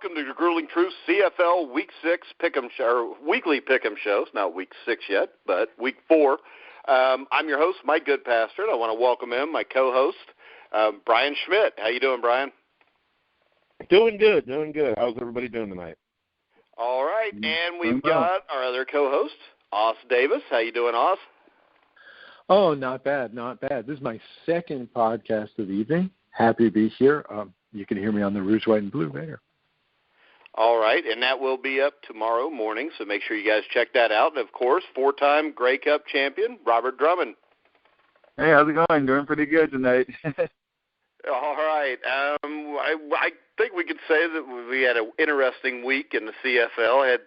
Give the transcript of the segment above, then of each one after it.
welcome to the Grueling Truth CFL Week 6 Pick'em show, or weekly Pick'em shows. Not Week 6 yet, but Week 4. I'm your host, Mike Goodpaster, and I want to welcome in my co-host, Brian Schmidt. How you doing, Brian? Doing good. How's everybody doing tonight? All right, and we've got our other co-host, Davis. How you doing, Oz? Oh, not bad. This is my second podcast of the evening. Happy to be here. You can hear me on the Rouge, White, and Blue later. All right, and that will be up tomorrow morning, so make sure you guys check that out. And, of course, four-time Grey Cup champion, Robert Drummond. Hey, how's it going? Doing pretty good tonight. All right. I think we could say that we had an interesting week in the CFL. Had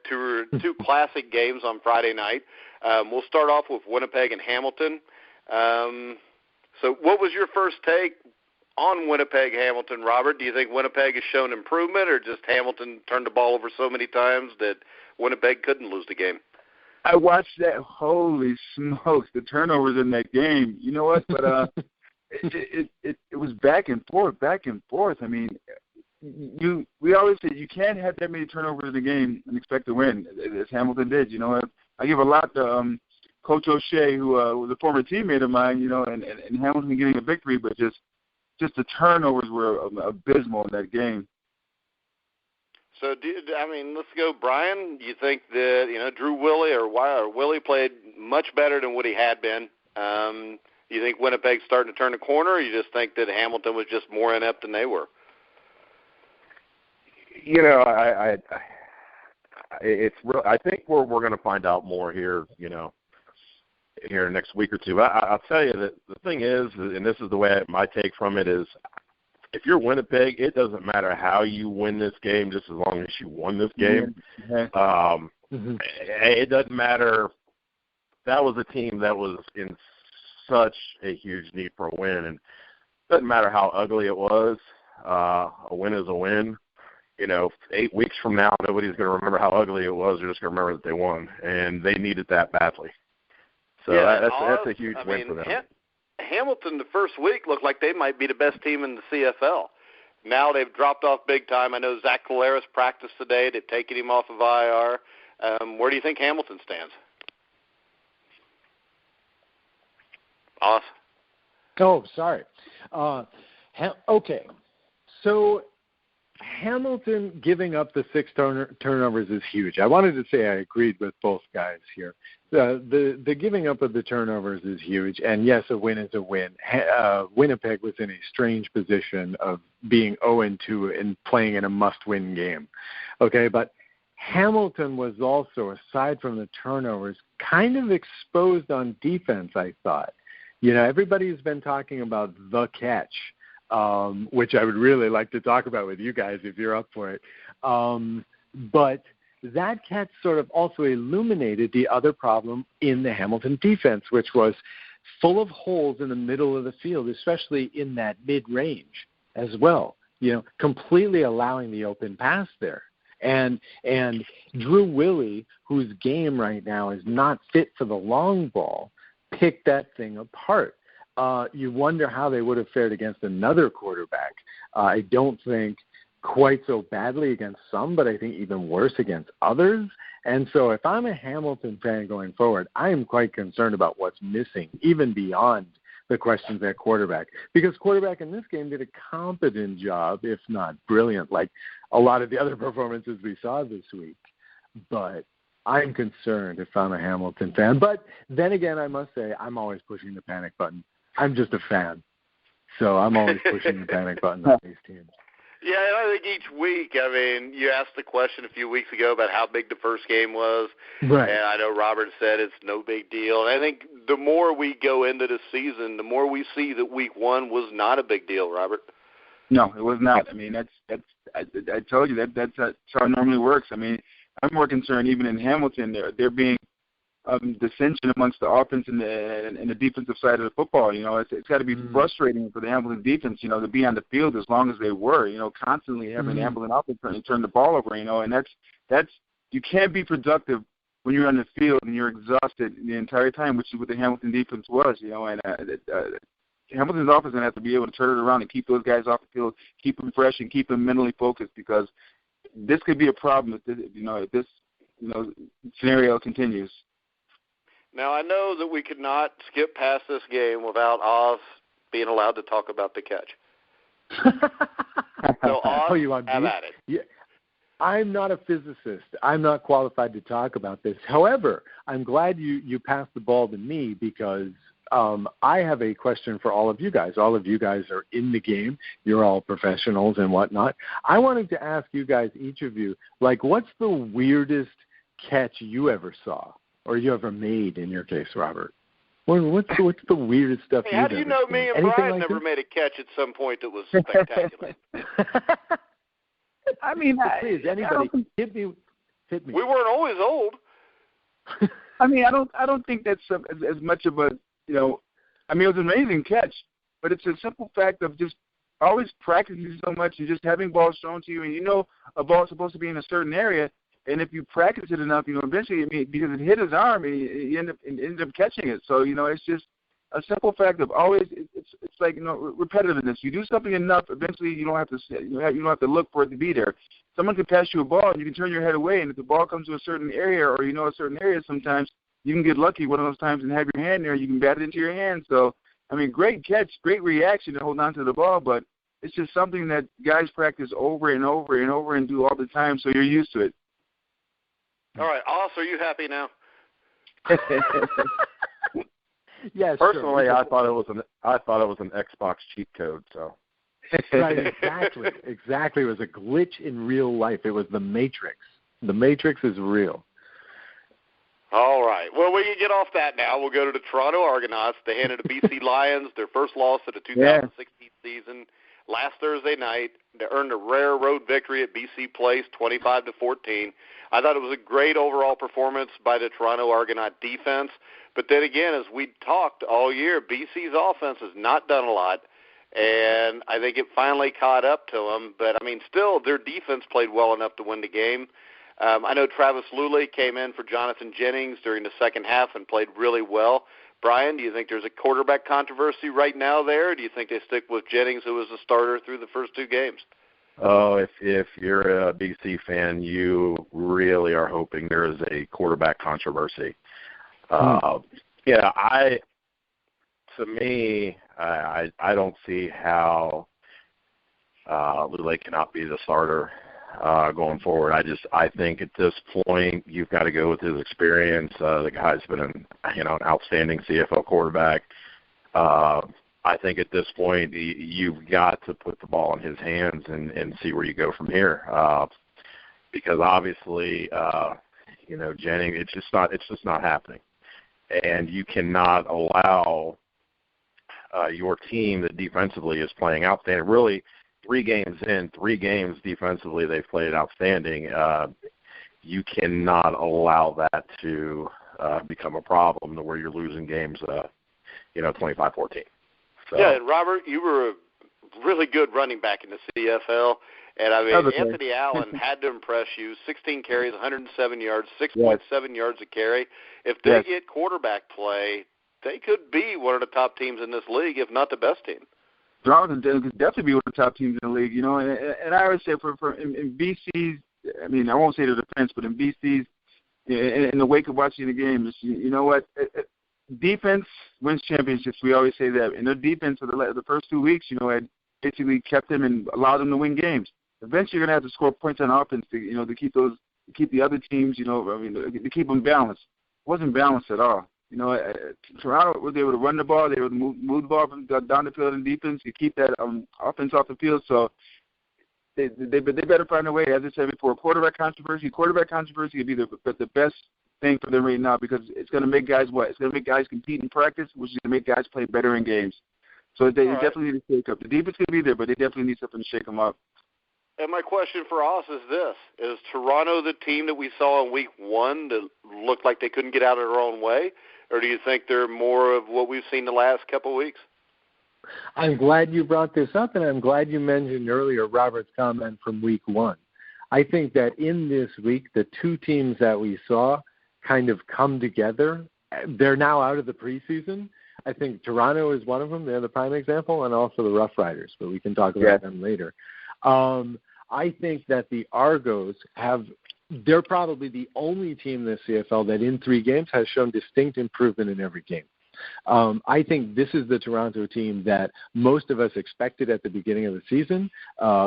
two classic games on Friday night. We'll start off with Winnipeg and Hamilton. So what was your first take on Winnipeg-Hamilton, Robert? Do you think Winnipeg has shown improvement, or just Hamilton turned the ball over so many times that Winnipeg couldn't lose the game? I watched that. Holy smokes, the turnovers in that game. You know what? But it was back and forth. I mean, we always say you can't have that many turnovers in a game and expect to win, as Hamilton did. You know, I give a lot to Coach O'Shea, who was a former teammate of mine. You know, and Hamilton getting a victory, but just the turnovers were abysmal in that game. So, let's go, Brian. You think that, Drew Willie played much better than what he had been? You think Winnipeg's starting to turn the corner, or you just think that Hamilton was just more inept than they were? You know, it's real. I think we're going to find out more here, here next week or two. I'll tell you that the thing is, and this is the way my take from it is, if you're Winnipeg, it doesn't matter how you win this game, just as long as you won this game. Mm-hmm. It doesn't matter. That was a team that was in such a huge need for a win, and it doesn't matter how ugly it was. A win is a win. 8 weeks from now, nobody's going to remember how ugly it was. They're just going to remember that they won, and they needed that badly. So that's a huge win for them. Hamilton, the first week, looked like they might be the best team in the CFL. Now they've dropped off big time. I know Zach Collaros practiced today. They've taken him off of IR. Where do you think Hamilton stands? Oz? Oh, sorry. Okay. So Hamilton giving up the 6 turnovers is huge. I wanted to say I agreed with both guys here. The giving up of the turnovers is huge, and yes, a win is a win. Winnipeg was in a strange position of being 0-2 and playing in a must-win game. Okay, but Hamilton was also, aside from the turnovers, kind of exposed on defense, I thought. Everybody's been talking about the catch, which I would really like to talk about with you guys if you're up for it. But that catch sort of also illuminated the other problem in the Hamilton defense, which was full of holes in the middle of the field, especially in that mid-range as well, completely allowing the open pass there. And Drew Willie, whose game right now is not fit for the long ball, picked that thing apart. You wonder how they would have fared against another quarterback. I don't think quite so badly against some, but I think even worse against others. And so if I'm a Hamilton fan going forward, I am quite concerned about what's missing, even beyond the questions at quarterback. Because quarterback in this game did a competent job, if not brilliant, like a lot of the other performances we saw this week. But I'm concerned if I'm a Hamilton fan. But then again, I must say, I'm always pushing the panic button. I'm just a fan. So I'm always pushing the panic button on these teams. Yeah, and I think each week, you asked the question a few weeks ago about how big the first game was. Right. And I know Robert said it's no big deal. And I think the more we go into the season, the more we see that week 1 was not a big deal, Robert. No, it was not. I told you that's how it normally works. I'm more concerned even in Hamilton. They're being dissension amongst the offense and the defensive side of the football. It's got to be frustrating for the Hamilton defense, to be on the field as long as they were, constantly having the Hamilton offense turn the ball over, and that's you can't be productive when you're on the field and you're exhausted the entire time, which is what the Hamilton defense was, and Hamilton's offense is going to have to be able to turn it around and keep those guys off the field, keep them fresh and keep them mentally focused, because this could be a problem if this scenario continues. Now, I know that we could not skip past this game without Oz being allowed to talk about the catch. So, Oz, have at it. Yeah. I'm not a physicist. I'm not qualified to talk about this. However, I'm glad you passed the ball to me because I have a question for all of you guys. All of you guys are in the game. You're all professionals and whatnot. I wanted to ask you guys, each of you, what's the weirdest catch you ever saw or you ever made in your case, Robert? What's the weirdest stuff you've ever seen? How do you know me and Anything Brian like never this? made a catch at some point that was spectacular? I mean, please, anybody, hit me. We weren't always old. I mean, I don't think that's as much of a, I mean, it was an amazing catch, but it's a simple fact of just always practicing so much and just having balls thrown to you, and a ball's supposed to be in a certain area, and if you practice it enough, eventually, because it hit his arm, you end up catching it. So, it's just a simple fact of always, it's like, repetitiveness. You do something enough, eventually you don't have to look for it to be there. Someone can pass you a ball and you can turn your head away, and if the ball comes to a certain area or a certain area, sometimes you can get lucky one of those times and have your hand there. You can bat it into your hand. So, I mean, great catch, great reaction to hold on to the ball, but it's just something that guys practice over and over and over and do all the time, so you're used to it. All right, Oz, are you happy now? Yes. Personally, sure. I thought it was an Xbox cheat code. So. Right, exactly. It was a glitch in real life. It was the Matrix. The Matrix is real. All right. Well, we can get off that now. We'll go to the Toronto Argonauts. They handed the BC Lions their first loss of the 2016 season last Thursday night. They earned a rare road victory at BC Place, 25-14. I thought it was a great overall performance by the Toronto Argonaut defense. But then again, as we talked all year, BC's offense has not done a lot, and I think it finally caught up to them. But, I mean, still, their defense played well enough to win the game. I know Travis Luley came in for Jonathan Jennings during the second half and played really well. Brian, do you think there's a quarterback controversy right now there, or do you think they stick with Jennings, who was the starter through the first two games? Oh, if you're a BC fan, you really are hoping there is a quarterback controversy. To me, I don't see how Luley cannot be the starter going forward. I think at this point you've got to go with his experience. The guy's been an outstanding CFL quarterback. I think at this point you've got to put the ball in his hands and see where you go from here. Because obviously, Jennings, it's just not happening. And you cannot allow your team that defensively is playing outstanding. Really, 3 games defensively they've played outstanding. You cannot allow that to become a problem to where you're losing games, 25-14. So. Yeah, and Robert, you were a really good running back in the CFL. And, I mean, Anthony Allen had to impress you. 16 carries, 107 yards, 6.7 yards a carry. If they get quarterback play, they could be one of the top teams in this league, if not the best team. Drummond could definitely be one of the top teams in the league, And I would say in BC's, I mean, I won't say the defense, but in BC's, in the wake of watching the games, you know what? Defense wins championships. We always say that. And their defense for the first 2 weeks, had basically kept them and allowed them to win games. Eventually, you're gonna have to score points on offense to keep the other teams, to keep them balanced. It wasn't balanced at all. Toronto was able to run the ball. They were able to move the ball down the field in defense to keep that offense off the field. So they better find a way. As I said before, quarterback controversy would be the best thing for them right now because it's going to make guys It's going to make guys compete in practice, which is going to make guys play better in games. So they definitely need to shake up. The defense could be there, but they definitely need something to shake them up. And my question for us is this. Is Toronto the team that we saw in week 1 that looked like they couldn't get out of their own way? Or do you think they're more of what we've seen the last couple of weeks? I'm glad you brought this up, and I'm glad you mentioned earlier Robert's comment from week 1. I think that in this week, the 2 teams that we saw kind of come together. They're now out of the preseason. I think Toronto is one of them. They're the prime example, and also the Rough Riders, but we can talk about them later. I think that the Argos they're probably the only team in the CFL that in 3 games has shown distinct improvement in every game. I think this is the Toronto team that most of us expected at the beginning of the season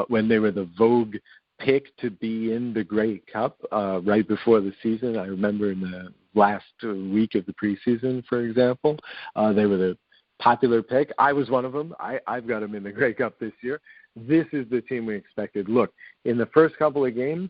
when they were the Vogue pick to be in the Grey Cup right before the season. I remember in the last week of the preseason, for example, they were the popular pick. I was one of them. I've got them in the Grey Cup this year. This is the team we expected. Look, in the first couple of games,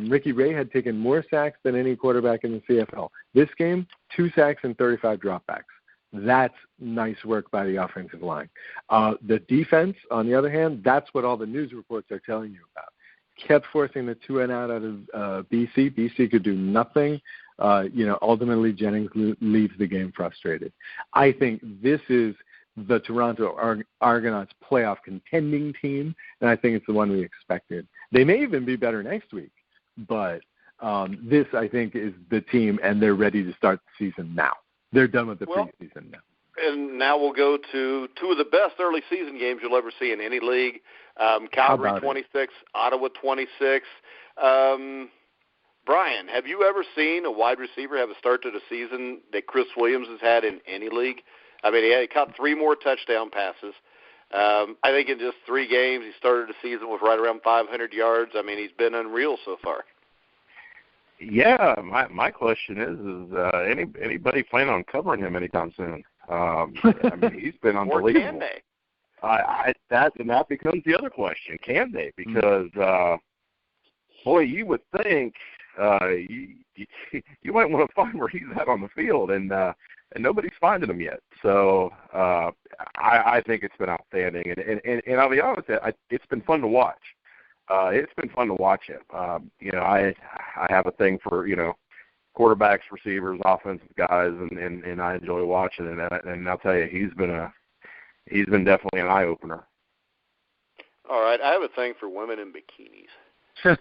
Ricky Ray had taken more sacks than any quarterback in the CFL. This game, 2 sacks and 35 dropbacks. That's nice work by the offensive line. The defense, on the other hand, that's what all the news reports are telling you about. Kept forcing the 2 and out of BC. BC could do nothing. Ultimately Jennings leaves the game frustrated. I think this is the Toronto Argonauts playoff contending team, and I think it's the one we expected. They may even be better next week, but this, I think, is the team, and they're ready to start the season now. They're done with the preseason now. And now we'll go to 2 of the best early season games you'll ever see in any league. Calgary 26, Ottawa 26. Brian, have you ever seen a wide receiver have a start to the season that Chris Williams has had in any league? I mean, he caught 3 more touchdown passes. I think in just 3 games, he started the season with right around 500 yards. I mean, he's been unreal so far. Yeah, my question is anybody planning on covering him anytime soon? I mean, he's been unbelievable. Or can they? That becomes the other question. Can they? Because, boy, you would think you might want to find where he's at on the field, and nobody's finding him yet. So I think it's been outstanding, and I'll be honest, it's been fun to watch. It's been fun to watch him. I have a thing for quarterbacks, receivers, offensive guys, and I enjoy watching it. And I'll tell you, he's been definitely an eye opener. All right, I have a thing for women in bikinis. But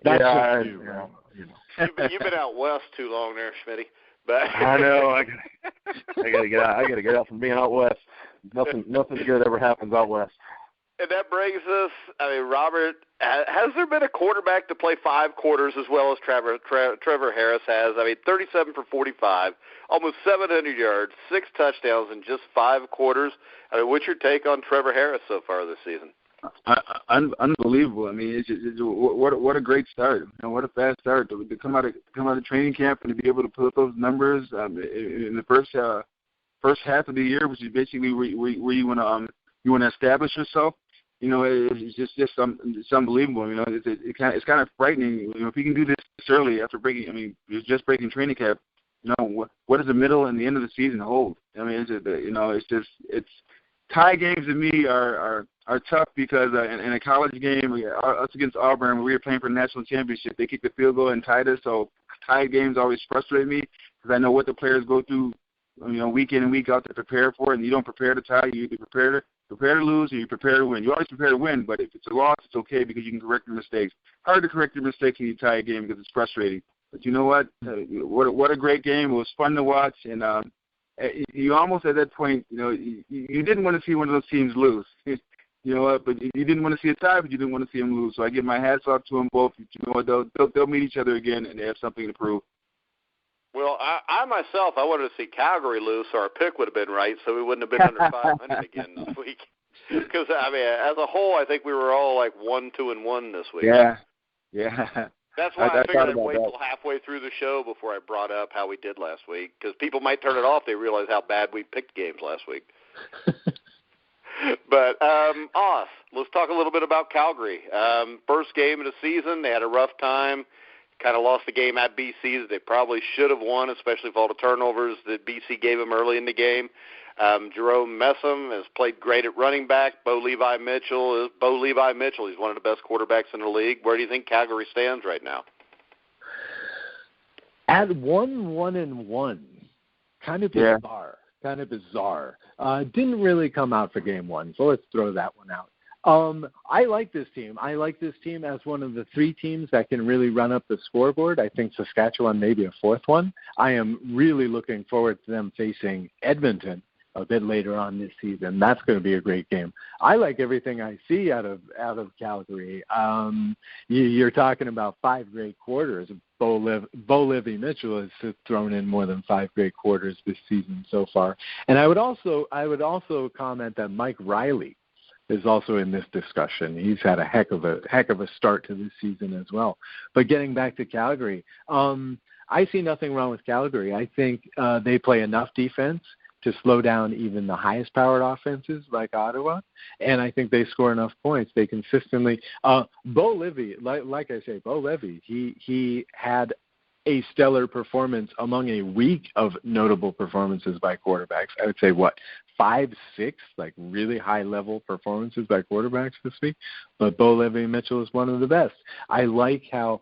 that's you've been out west too long there, Schmitty. But I know. I gotta get out. I gotta get out from being out west. Nothing good ever happens out west. And that brings us, Robert, has there been a quarterback to play 5 quarters as well as Trevor Harris has? 37 for 45, almost 700 yards, 6 touchdowns in just 5 quarters. What's your take on Trevor Harris so far this season? Unbelievable. I mean, it's what a great start. What a fast start to come out of training camp and to be able to put up those numbers in the first half of the year, which is basically where you want to establish yourself. It's just unbelievable. It's kind of frightening. If he can do this early after just breaking training camp, what does the middle and the end of the season hold? It's tie games to me are tough because in a college game, us against Auburn, when we were playing for the national championship, they kicked the field goal and tied us. So tie games always frustrate me because I know what the players go through, week in and week out to prepare for it. And you don't prepare to tie, you either prepare to lose or you prepare to win. You always prepare to win, but if it's a loss, it's okay because you can correct your mistakes. Hard to correct your mistakes when you tie a game because it's frustrating. But you know what? What a great game. It was fun to watch, and you almost at that point, you didn't want to see one of those teams lose. But you didn't want to see a tie, but you didn't want to see them lose. So I give my hats off to them both. They'll meet each other again, and they have something to prove. Well, I myself, I wanted to see Calgary lose, so our pick would have been right, so we wouldn't have been under 500 again this week. Because, as a whole, I think we were all like 1-2-1 this week. Yeah. That's why I figured I'd wait till halfway through the show before I brought up how we did last week, because people might turn it off. They realize how bad we picked games last week. But, Oz, let's talk a little bit about Calgary. First game of the season, they had a rough time. Kind of lost the game at BC that they probably should have won, especially with all the turnovers that BC gave them early in the game. Jerome Messam has played great at running back. Bo Levi Mitchell is Bo Levi Mitchell. He's one of the best quarterbacks in the league. Where do you think Calgary stands right now? At 1-1-1, kind of bizarre. Didn't really come out for game 1, so let's throw that one out. I like this team. I like this team as one of the 3 teams that can really run up the scoreboard. I think Saskatchewan may be a 4th one. I am really looking forward to them facing Edmonton a bit later on this season. That's going to be a great game. I like everything I see out of Calgary. You're talking about 5 great quarters. Bo Livy-Mitchell has thrown in more than 5 great quarters this season so far. And I would also comment that Mike Riley is also in this discussion. He's had a heck of a start to this season as well. But getting back to Calgary, I see nothing wrong with Calgary. I think they play enough defense to slow down even the highest-powered offenses like Ottawa, and I think they score enough points. They consistently Bo Livy, like I say, Bo Livy, he had a stellar performance among a week of notable performances by quarterbacks. I would say, 5, 6, like really high-level performances by quarterbacks this week. But Bo Livy-Mitchell is one of the best. I like how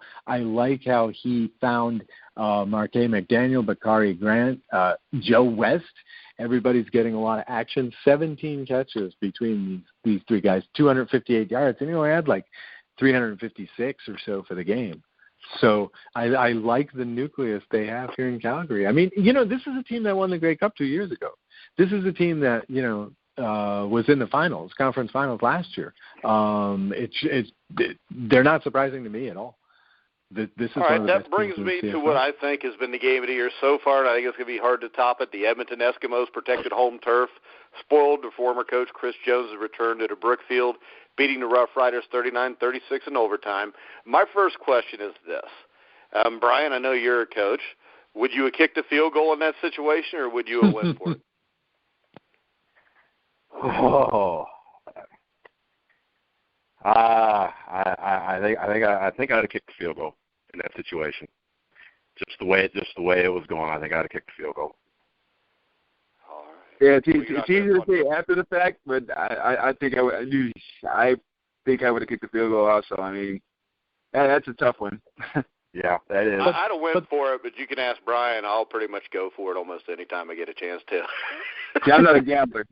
he found Marquet McDaniel, Bakari Grant, Joe West. Everybody's getting a lot of action. 17 catches between these 3 guys, 258 yards, and he only had like 356 or so for the game. So I like the nucleus they have here in Calgary. I mean, this is a team that won the Grey Cup 2 years ago. This is a team that, was in the finals, conference finals last year. They're not surprising to me at all. This is all right, that brings me to what I think has been the game of the year so far, and I think it's going to be hard to top it. The Edmonton Eskimos protected home turf, spoiled the former coach Chris Jones' return to the Brookfield, beating the Rough Riders 39-36 in overtime. My first question is this. Brian, I know you're a coach. Would you have kicked a field goal in that situation, or would you have went for it? I think I'd have kicked the field goal in that situation. Just the way it was going, I think I'd have kicked the field goal. All right. Yeah, it's easier to say after the fact, but I think I would have kicked the field goal also. I mean, that's a tough one. Yeah, that is. I'd have went for it, but you can ask Brian. I'll pretty much go for it almost any time I get a chance to. Yeah, I'm not a gambler.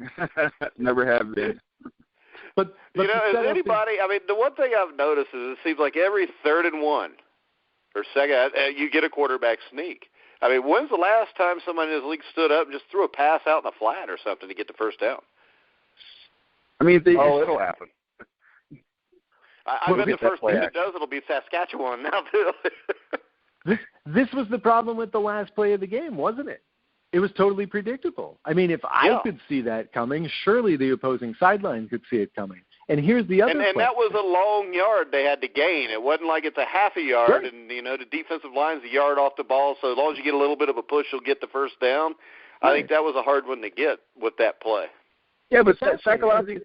Never have been. But is anybody? I mean, the one thing I've noticed is it seems like every 3rd and 1 or second, you get a quarterback sneak. I mean, when's the last time somebody in this league stood up and just threw a pass out in the flat or something to get the first down? I mean, it'll happen. I bet the first team that does it'll be Saskatchewan now too. This was the problem with the last play of the game, wasn't it? It was totally predictable. I mean, if I could see that coming, surely the opposing sideline could see it coming. And here's the other and that was a long yard they had to gain. It wasn't like it's a half a yard, right. And, the defensive line's a yard off the ball, so as long as you get a little bit of a push, you'll get the first down. Right. I think that was a hard one to get with that play. Yeah, but psychologically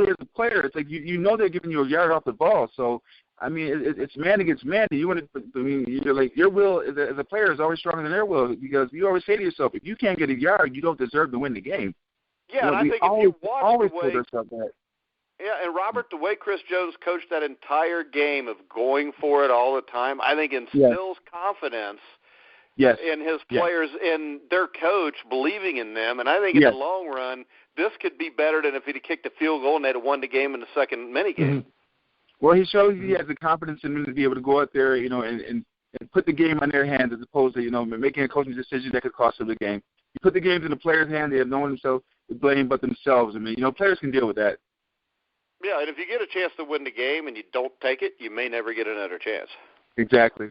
as a player, it's like you know they're giving you a yard off the ball, so I mean, it's man against man. Your will as a player is always stronger than their will, because you always say to yourself, if you can't get a yard, you don't deserve to win the game. Yeah, and I think if you watch the way, and Robert, the way Chris Jones coached that entire game of going for it all the time, I think instills confidence in his players and their coach believing in them. And I think in the long run, this could be better than if he'd kicked a field goal and they'd have won the game in the second minigame. Mm-hmm. Well, he shows he has the confidence in him to be able to go out there, and put the game on their hands as opposed to, making a coaching decision that could cost them the game. You put the games in the players' hands, they have no one themselves to blame but themselves. I mean, players can deal with that. Yeah, and if you get a chance to win the game and you don't take it, you may never get another chance. Exactly.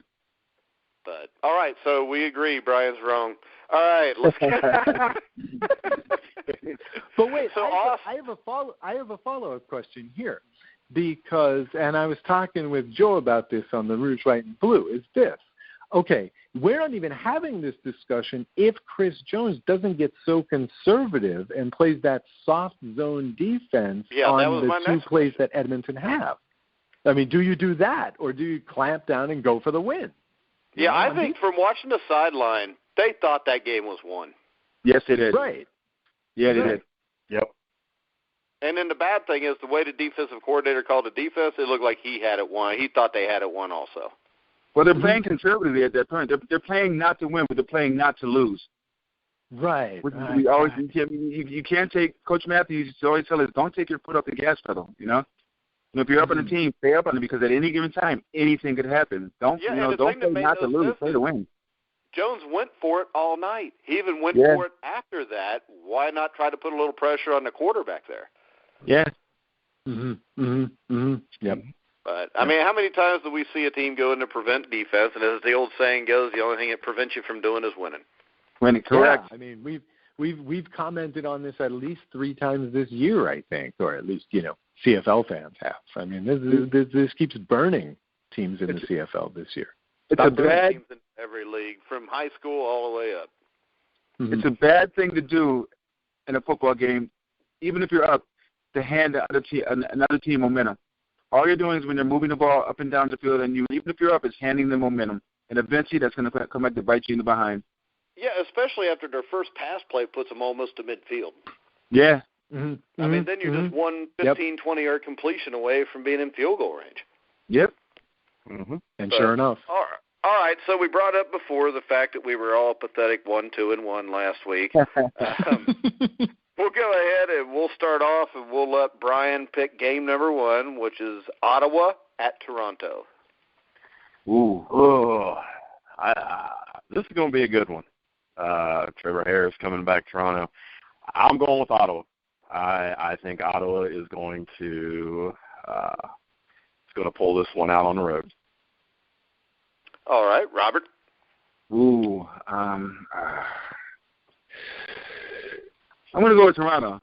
But, all right, so we agree Brian's wrong. All right, let's But wait, so I have a follow-up question here. Because, and I was talking with Joe about this on the Rouge, White, and Blue, is this. Okay, we're not even having this discussion if Chris Jones doesn't get so conservative and plays that soft zone defense on the 2 plays that Edmonton have. I mean, do you do that, or do you clamp down and go for the win? Yeah, I think from watching the sideline, they thought that game was won. Yes, they did. Right. Yeah, they did. Yep. And then the bad thing is the way the defensive coordinator called the defense, it looked like he had it won. He thought they had it won also. Well, they're playing conservatively at that point. They're playing not to win, but they're playing not to lose. Right. We always you can't take Coach Matthews used to always tell us, don't take your foot off the gas pedal. If you're up on the team, stay up on it, because at any given time anything could happen. Don't play not to lose, play to win. Jones went for it all night. He even went Yeah. for it after that. Why not try to put a little pressure on the quarterback there? Yeah. Yep. But, I mean, how many times do we see a team go into prevent defense, and as the old saying goes, the only thing it prevents you from doing is winning. Winning, correct. Yeah, I mean, we've commented on this at least 3 times this year, I think, or at least, CFL fans have. I mean, this keeps burning teams in the CFL this year. It's a bad teams in every league, from high school all the way up. It's a bad thing to do in a football game, even if you're up, to hand another team momentum. All you're doing is when they're moving the ball up and down the field, and even if you're up, it's handing them momentum. And eventually that's going to come back to bite you in the behind. Yeah, especially after their first pass play puts them almost to midfield. Yeah. I mean, then you're just one 15, 20-yard completion away from being in field goal range. Yep. And sure enough. All right, so we brought up before the fact that we were all pathetic 1-2-1 last week. We'll go ahead and we'll start off, and we'll let Brian pick game number 1, which is Ottawa at Toronto. This is going to be a good one. Trevor Harris coming back to Toronto. I'm going with Ottawa. I think Ottawa is going to pull this one out on the road. All right, Robert. I'm going to go with Toronto.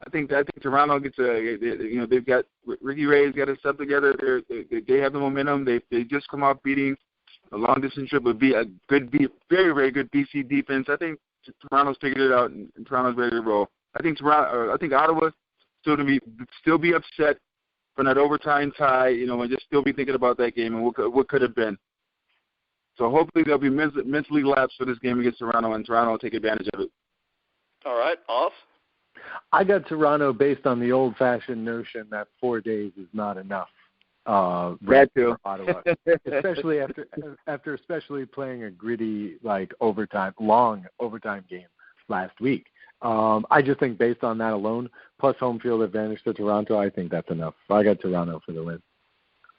I think Toronto gets they've got Ricky Ray's got his stuff together. They have the momentum. They just come off beating a long distance trip would be a good, very very good BC defense. I think Toronto's figured it out, and Toronto's ready to roll. I think Ottawa still be upset from that overtime tie, and just still be thinking about that game and what could have been. So hopefully they'll be mentally lapsed for this game against Toronto, and Toronto will take advantage of it. All right, Oz? I got Toronto based on the old-fashioned notion that 4 days is not enough. That too. For Ottawa, especially after playing a gritty, long overtime game last week. I just think based on that alone, plus home field advantage to Toronto, I think that's enough. I got Toronto for the win.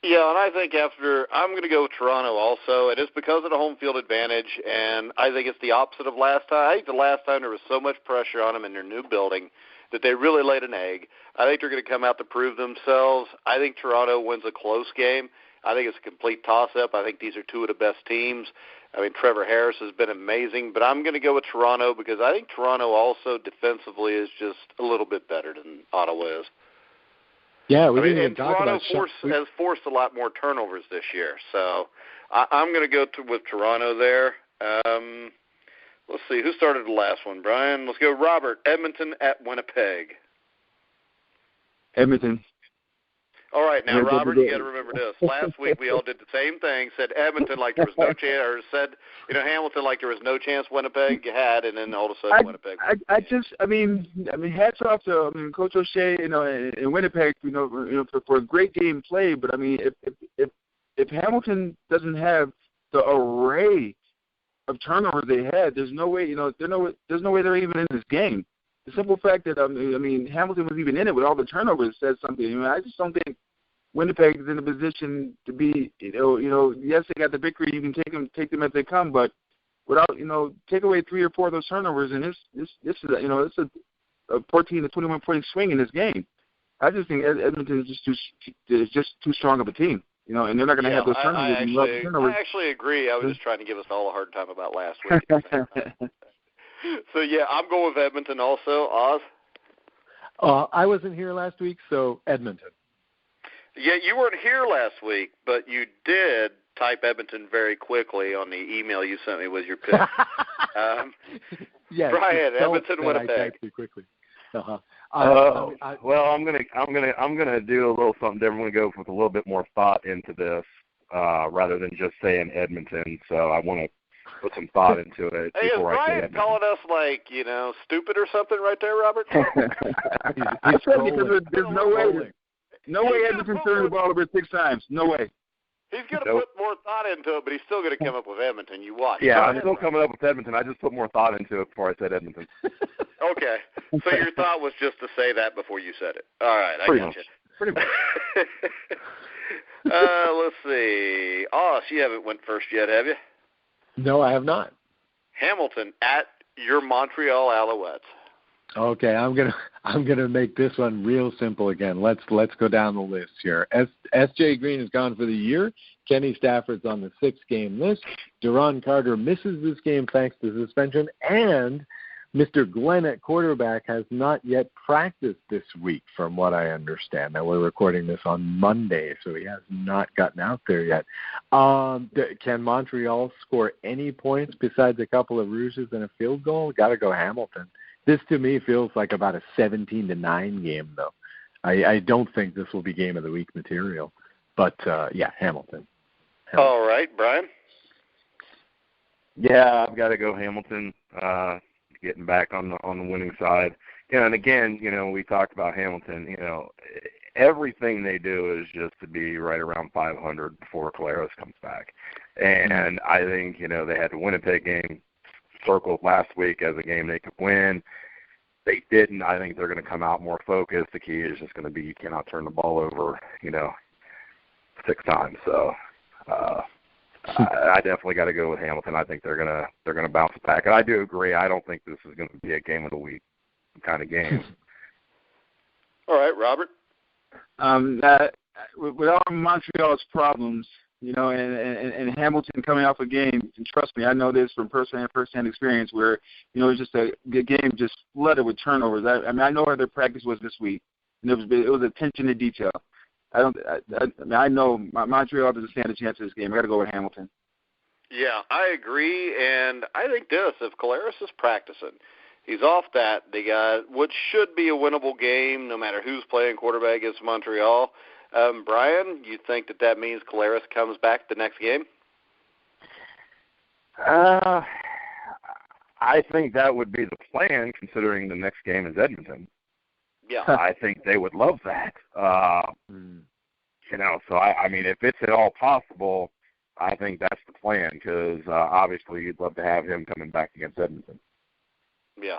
Yeah, and I think I'm going to go with Toronto also. It is because of the home field advantage, and I think it's the opposite of last time. I think the last time there was so much pressure on them in their new building that they really laid an egg. I think they're going to come out to prove themselves. I think Toronto wins a close game. I think it's a complete toss-up. I think these are two of the best teams. I mean, Trevor Harris has been amazing, but I'm going to go with Toronto because I think Toronto also defensively is just a little bit better than Ottawa is. Yeah, and Toronto has forced a lot more turnovers this year, so I'm going to go with Toronto there. Let's see, who started the last one, Brian? Let's go Robert. Edmonton at Winnipeg. Edmonton. All right, now, Robert, you got to remember this. Last week we all did the same thing, said Edmonton like there was no chance, or said, Hamilton like there was no chance Winnipeg had, and then all of a sudden Winnipeg. I mean, hats off to Coach O'Shea, in Winnipeg, for a great game played. But I mean, if Hamilton doesn't have the array of turnovers they had, there's no way, there's no way they're even in this game. The simple fact that Hamilton was even in it with all the turnovers says something. I just don't think Winnipeg is in a position to be, yes, they got the victory. You can take them as they come, but without, take away 3 or 4 of those turnovers, and this is, it's a 14 to 21 point swing in this game. I just think Edmonton is just too strong of a team, and they're not going to have those turnovers. I actually agree. I was just trying to give us all a hard time about last week. So, yeah, I'm going with Edmonton also. Oz? I wasn't here last week, so Edmonton. Yeah, you weren't here last week, but you did type Edmonton very quickly on the email you sent me with your pick. Yes, Brian, Edmonton, Winnipeg. I typed it quickly. Well, I'm gonna do a little something different. I'm gonna go with a little bit more thought into this rather than just saying Edmonton. So I want to put some thought into it. Hey, is Brian calling us stupid or something right there, Robert? He's because there's no way Edmonton's turning the ball over 6 times. No way. He's going to put more thought into it, but he's still going to come up with Edmonton. You watch. Yeah, I'm still coming up with Edmonton. I just put more thought into it before I said Edmonton. Okay. So your thought was just to say that before you said it. All right, I got you. Pretty much. Let's see. You haven't went first yet, have you? No, I have not. Hamilton at your Montreal Alouettes. Okay, I'm gonna make this one real simple again. Let's go down the list here. S.J. Green is gone for the year. Kenny Stafford's on the 6-game list. Deron Carter misses this game thanks to suspension, and Mr. Glenn at quarterback has not yet practiced this week, from what I understand. Now, we're recording this on Monday, so he has not gotten out there yet. Can Montreal score any points besides a couple of rouges and a field goal? Got to go Hamilton. This, to me, feels like about a 17-9 game, though. I don't think this will be game of the week material. But, Hamilton. All right, Brian? Yeah, I've got to go Hamilton. Getting back on the winning side. And again, we talked about Hamilton, everything they do is just to be right around 500 before Collaros comes back. And I think, they had the Winnipeg game circled last week as a game they could win. They didn't. I think they're going to come out more focused. The key is just going to be you cannot turn the ball over, 6 times. So I definitely got to go with Hamilton. I think they're gonna bounce back. And I do agree. I don't think this is going to be a game of the week kind of game. All right, Robert. With all Montreal's problems, and Hamilton coming off a game, and trust me, I know this from first-hand experience where, it's just a game just flooded with turnovers. I know where their practice was this week, and it was attention to detail. I know Montreal doesn't stand a chance in this game. I got to go with Hamilton. Yeah, I agree, and I think if Collaros is practicing, he's off that. They got what should be a winnable game, no matter who's playing quarterback against Montreal. Brian, you think that means Collaros comes back the next game? I think that would be the plan, considering the next game is Edmonton. Yeah, I think they would love that. So I mean, if it's at all possible, I think that's the plan because obviously you'd love to have him coming back against Edmonton. Yeah,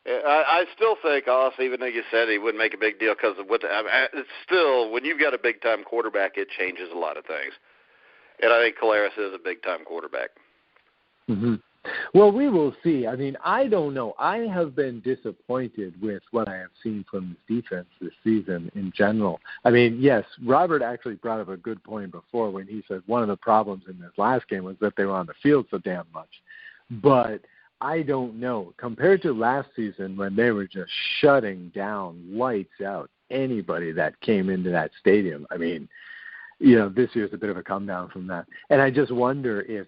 I still think, honestly, even though you said he wouldn't make a big deal because of it's still when you've got a big time quarterback, it changes a lot of things, and I think Collaros is a big time quarterback. Mm-hmm. Well, we will see. I mean, I don't know. I have been disappointed with what I have seen from this defense this season in general. I mean, yes, Robert actually brought up a good point before when he said one of the problems in this last game was that they were on the field so damn much. But I don't know. Compared to last season when they were just shutting down, lights out, anybody that came into that stadium, I mean, this year's a bit of a come down from that. And I just wonder if,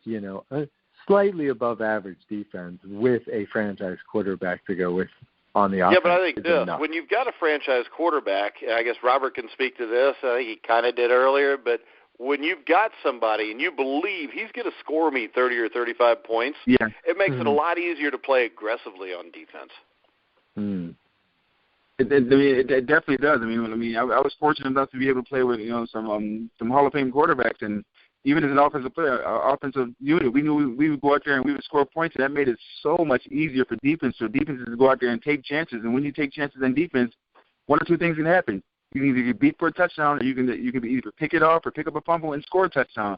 slightly above average defense with a franchise quarterback to go with on the offense. Yeah, but I think when you've got a franchise quarterback, I guess Robert can speak to this. I think he kind of did earlier, but when you've got somebody and you believe he's going to score me 30 or 35 points, it makes it a lot easier to play aggressively on defense. It definitely does. I was fortunate enough to be able to play with some Hall of Fame quarterbacks, and even as an offensive player, offensive unit, we knew we would go out there and we would score points, and that made it so much easier for defense. So defenses to go out there and take chances, and when you take chances in defense, one or two things can happen. You can either get beat for a touchdown, or you can either pick it off or pick up a fumble and score a touchdown.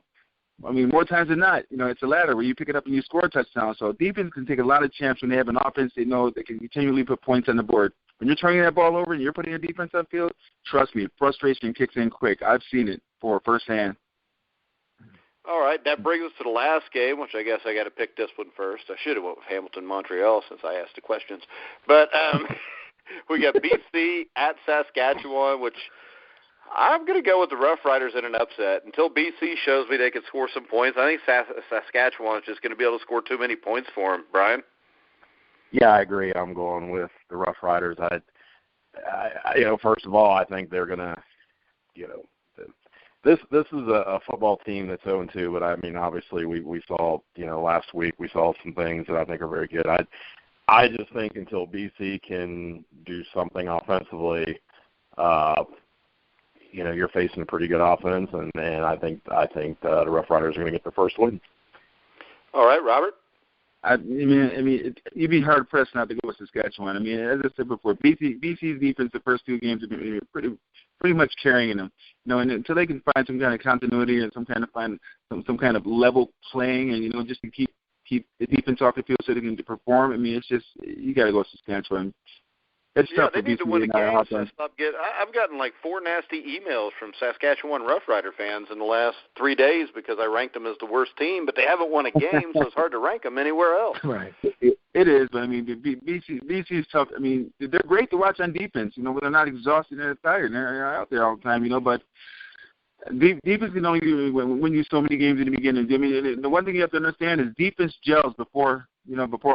I mean, more times than not, it's a ladder where you pick it up and you score a touchdown. So defense can take a lot of chances when they have an offense they know they can continually put points on the board. When you're turning that ball over and you're putting your defense upfield, trust me, frustration kicks in quick. I've seen it firsthand. All right, that brings us to the last game, which I guess I got to pick this one first. I should have went with Hamilton, Montreal, since I asked the questions. But we got BC at Saskatchewan, which I'm going to go with the Rough Riders in an upset. Until BC shows me they can score some points, I think Saskatchewan is just going to be able to score too many points for them. Brian? Yeah, I agree. I'm going with the Rough Riders. I first of all, I think they're going to, This is a football team that's 0-2, but I mean, obviously we saw, last week we saw some things that I think are very good. I just think until BC can do something offensively, you're facing a pretty good offense, and I think the Rough Riders are going to get the first win. All right, Robert. I mean, you'd be hard pressed not to go with Saskatchewan. I mean, as I said before, BC's defense the first two games have been pretty much carrying them. And until they can find some kind of continuity and some kind of level playing, and just to keep keep the defense off the field so they can perform. I mean, it's just you got to go Saskatchewan. It's Yeah, tough they for need to BC win a game. to I've gotten like 4 nasty emails from Saskatchewan Rough Rider fans in the last 3 days because I ranked them as the worst team, but they haven't won a game, so it's hard to rank them anywhere else. Right. It is, but I mean, BC is tough. I mean, they're great to watch on defense. You know, but they're not exhausted and they're tired. And they're out there all the time. You know, but defense can only win you so many games in the beginning. I mean, the one thing you have to understand is defense gels before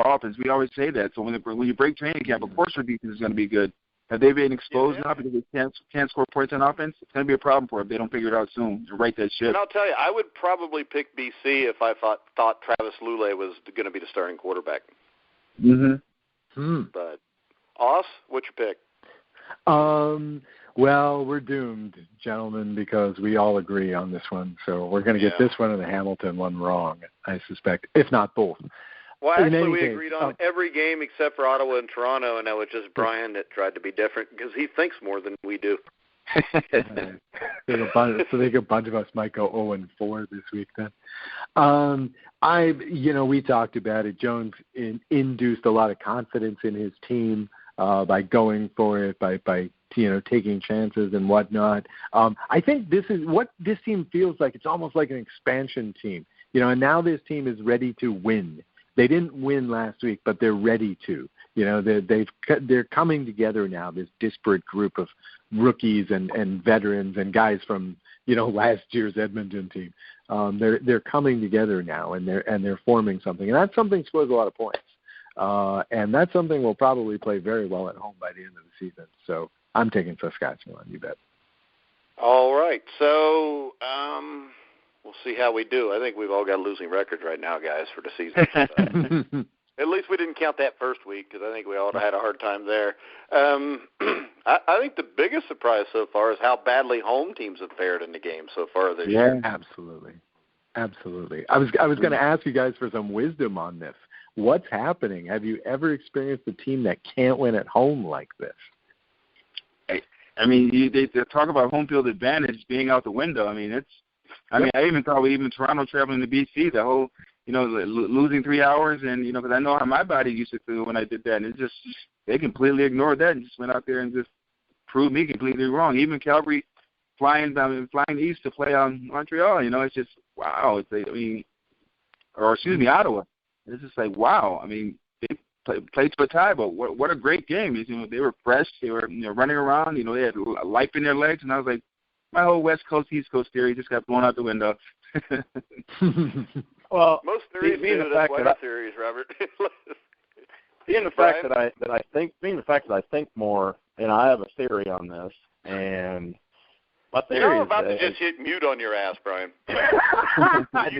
offense. We always say that. So when you break training camp, of course your defense is going to be good. Have they been exposed now because they can't score points on offense? It's going to be a problem for them if they don't figure it out soon. Right that ship. And I'll tell you, I would probably pick BC if I thought Travis Lulay was going to be the starting quarterback. Mm-hmm. But, Oz, what's your pick? Well, we're doomed, gentlemen, because we all agree on this one. So we're going to get this one and the Hamilton one wrong, I suspect, if not both. Well, actually, we agreed on every game except for Ottawa and Toronto, and that was just Brian that tried to be different because he thinks more than we do. So I think a bunch of us might go 0-4 this week then. We talked about it. Jones induced a lot of confidence in his team by going for it, by taking chances and whatnot. I think this is what this team feels like. It's almost like an expansion team, and now this team is ready to win. They didn't win last week, but they're ready to. They're coming together now. This disparate group of rookies and veterans and guys from last year's Edmonton team. They're coming together now, and they're forming something, and that's something scores a lot of points. And that's something we'll probably play very well at home by the end of the season. So I'm taking Saskatchewan, you bet. All right. So we'll see how we do. I think we've all got losing records right now, guys, for the season. At least we didn't count that first week because I think we all had a hard time there. I think the biggest surprise so far is how badly home teams have fared in the game so far this year. Absolutely. I was going to ask you guys for some wisdom on this. What's happening? Have you ever experienced a team that can't win at home like this? I mean, they talk about home field advantage being out the window. I mean, I even thought even Toronto traveling to BC, the whole, losing 3 hours, and because I know how my body used to feel when I did that, and it just they completely ignored that and just went out there and just proved me completely wrong. Even Calgary flying east to play on Montreal, it's just wow. Ottawa. It's just like wow. I mean, they played to a tie, but what a great game! They were fresh. They were running around. They had life in their legs, and I was like, my whole West Coast East Coast theory just got blown out the window. Well, most theories that's why theories, Robert. being the fact that I think more, and I have a theory on this, and my theory I'm about to just hit mute on your ass, Brian. You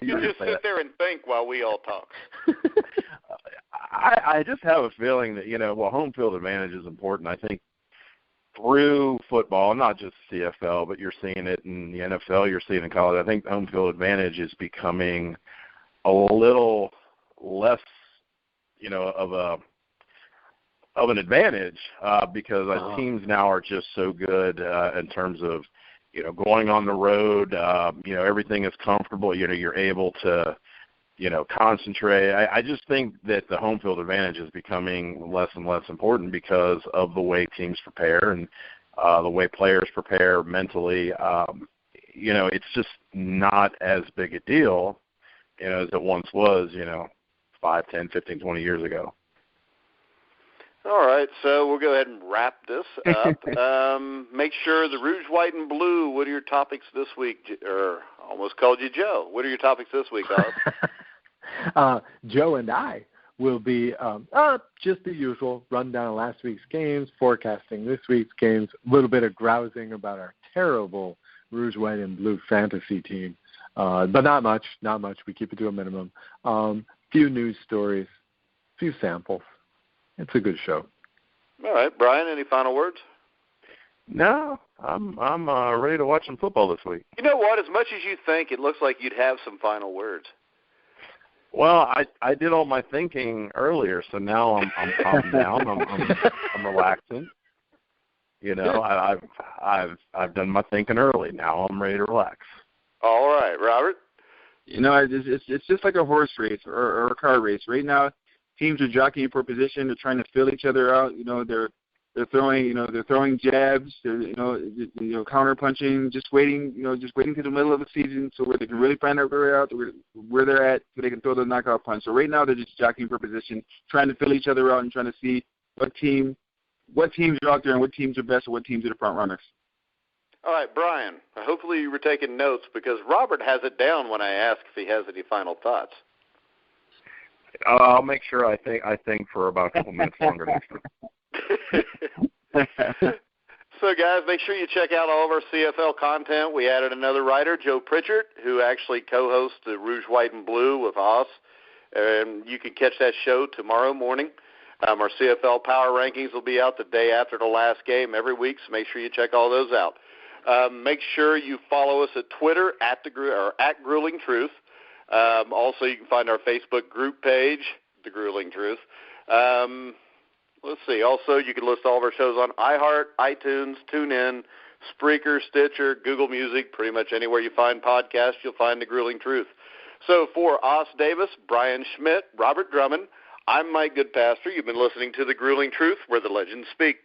can just sit there and think while we all talk. I just have a feeling that home field advantage is important. I think through football, not just CFL, but you're seeing it in the NFL, you're seeing it in college. I think home field advantage is becoming a little less, of an advantage because teams now are just so good in terms of, going on the road. Everything is comfortable. You're able to, concentrate. I just think that the home field advantage is becoming less and less important because of the way teams prepare and the way players prepare mentally. It's just not as big a deal, as it once was, 5, 10, 15, 20 years ago. All right, so we'll go ahead and wrap this up. Make sure the Rouge, White, and Blue, what are your topics this week? Or almost called you Joe. What are your topics this week, Oz? Joe and I will be just the usual rundown of last week's games, forecasting this week's games, a little bit of grousing about our terrible Rouge, White, and Blue fantasy team. But not much. We keep it to a minimum. Few news stories, few samples. It's a good show. All right, Brian, any final words? No, I'm ready to watch some football this week. You know what? As much as you think, it looks like you'd have some final words. Well, I did all my thinking earlier, so now I'm calming down. I'm relaxing. I've done my thinking early. Now I'm ready to relax. All right, Robert. You know, it's just like a horse race or a car race. Right now, teams are jockeying for position. They're trying to fill each other out. You know, they're throwing jabs. They're counter punching. Just waiting to the middle of the season so where they can really find their way out where they're at, so they can throw the knockout punch. So right now they're just jockeying for position, trying to fill each other out and trying to see what teams are out there and what teams are best and what teams are the front runners. All right, Brian, hopefully you were taking notes because Robert has it down when I ask if he has any final thoughts. I'll make sure I think for about a couple minutes longer next time. So, guys, make sure you check out all of our CFL content. We added another writer, Joe Pritchard, who actually co-hosts the Rouge, White, and Blue with us. And you can catch that show tomorrow morning. Our CFL Power Rankings will be out the day after the last game every week, so make sure you check all those out. Make sure you follow us at Twitter at Grueling Truth. Also, you can find our Facebook group page, The Grueling Truth. Let's see. Also, you can list all of our shows on iHeart, iTunes, TuneIn, Spreaker, Stitcher, Google Music. Pretty much anywhere you find podcasts, you'll find The Grueling Truth. So for Os Davis, Brian Schmidt, Robert Drummond, I'm Mike Goodpaster. You've been listening to The Grueling Truth, where the legends speak.